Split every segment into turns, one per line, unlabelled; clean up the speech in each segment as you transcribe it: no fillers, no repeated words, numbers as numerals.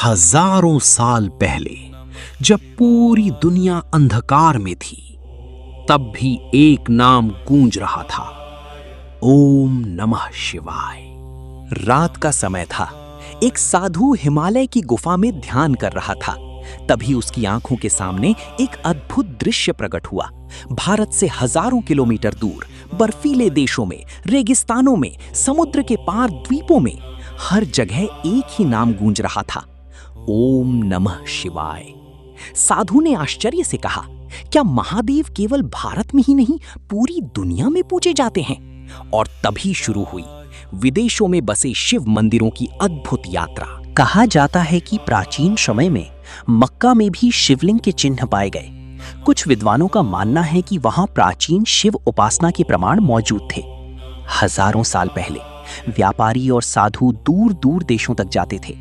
हजारों साल पहले जब पूरी दुनिया अंधकार में थी, तब भी एक नाम गूंज रहा था, ओम नमः शिवाय।
रात का समय था। एक साधु हिमालय की गुफा में ध्यान कर रहा था। तभी उसकी आंखों के सामने एक अद्भुत दृश्य प्रकट हुआ। भारत से हजारों किलोमीटर दूर बर्फीले देशों में, रेगिस्तानों में, समुद्र के पार द्वीपों में हर जगह एक ही नाम गूंज रहा था, ओम नमः शिवाय। साधु ने आश्चर्य से कहा, क्या महादेव केवल भारत में ही नहीं, पूरी दुनिया में पूजे जाते हैं? और तभी शुरू हुई विदेशों में बसे शिव मंदिरों की अद्भुत यात्रा। कहा जाता है कि प्राचीन समय में मक्का में भी शिवलिंग के चिन्ह पाए गए। कुछ विद्वानों का मानना है कि वहां प्राचीन शिव उपासना के प्रमाण मौजूद थे। हजारों साल पहले व्यापारी और साधु दूर दूर देशों तक जाते थे।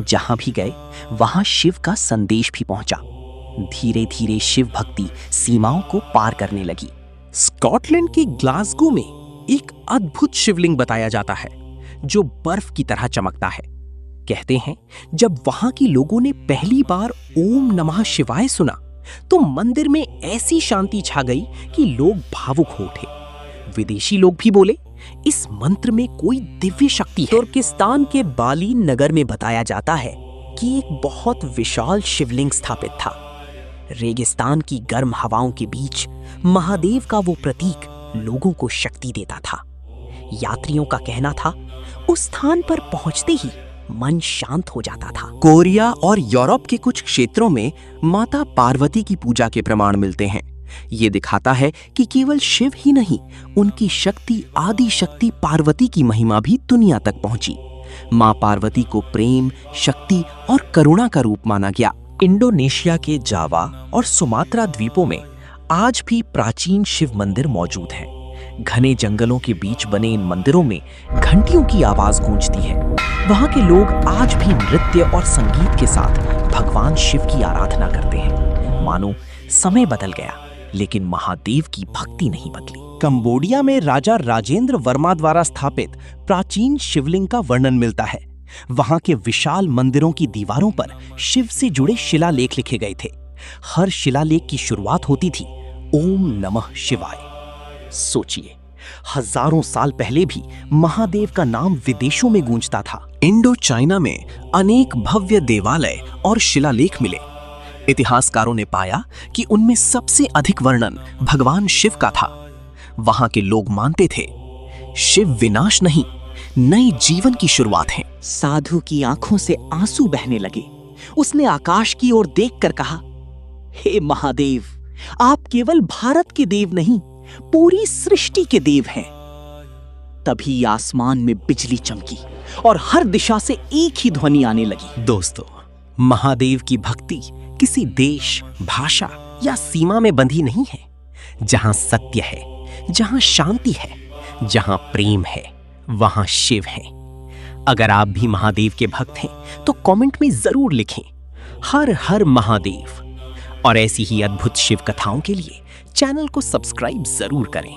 जहां भी गए वहां शिव का संदेश भी पहुंचा। धीरे धीरे शिव भक्ति सीमाओं को पार करने लगी।
स्कॉटलैंड के ग्लासगो में एक अद्भुत शिवलिंग बताया जाता है, जो बर्फ की तरह चमकता है। कहते हैं जब वहां के लोगों ने पहली बार ओम नमः शिवाय सुना, तो मंदिर में ऐसी शांति छा गई कि लोग भावुक हो उठे। विदेशी लोग भी बोले, इस मंत्र में कोई दिव्य शक्ति है।
तुर्किस्तान के बाली नगर में बताया जाता है कि एक बहुत विशाल शिवलिंग स्थापित था। रेगिस्तान की गर्म हवाओं के बीच महादेव का वो प्रतीक लोगों को शक्ति देता था। यात्रियों का कहना था, उस स्थान पर पहुंचते ही मन शांत हो जाता था।
कोरिया और यूरोप के कुछ क्षेत्रों में माता पार्वती की पूजा के प्रमाण मिलते हैं। ये दिखाता है कि केवल शिव ही नहीं, उनकी शक्ति आदि शक्ति पार्वती की महिमा भी दुनिया तक पहुंची। मां पार्वती को प्रेम, शक्ति और करुणा का रूप माना गया।
इंडोनेशिया के जावा और सुमात्रा द्वीपों में आज भी प्राचीन शिव मंदिर मौजूद हैं। घने जंगलों के बीच बने इन मंदिरों में घंटियों की आवाज गूंजती है। वहां के लोग आज भी नृत्य और संगीत के साथ भगवान शिव की आराधना करते हैं। मानो समय बदल गया, लेकिन महादेव की भक्ति नहीं बदली।
कंबोडिया में राजा राजेंद्र वर्मा द्वारा स्थापित प्राचीन शिवलिंग का वर्णन मिलता है। वहां के विशाल मंदिरों की दीवारों पर शिव से जुड़े शिलालेख लिखे गए थे। हर शिलालेख की शुरुआत होती थी, ओम नमः शिवाय। सोचिए, हजारों साल पहले भी महादेव का नाम विदेशों में गूंजता था। इंडो चाइना में अनेक भव्य देवालय और शिलालेख मिले। इतिहासकारों ने पाया कि उनमें सबसे अधिक वर्णन भगवान शिव का था। वहां के लोग मानते थे, शिव विनाश नहीं, नए जीवन की शुरुआत है।
साधु की आंखों से आंसू बहने लगे। उसने आकाश की ओर देखकर कहा, हे महादेव, आप केवल भारत के देव नहीं, पूरी सृष्टि के देव हैं। तभी आसमान में बिजली चमकी और हर दिशा से एक ही ध्वनि आने लगी।
दोस्तों, महादेव की भक्ति किसी देश, भाषा या सीमा में बंधी नहीं है। जहां सत्य है, जहां शांति है, जहां प्रेम है, वहां शिव है। अगर आप भी महादेव के भक्त हैं तो कमेंट में जरूर लिखें, हर हर महादेव। और ऐसी ही अद्भुत शिव कथाओं के लिए चैनल को सब्सक्राइब जरूर करें।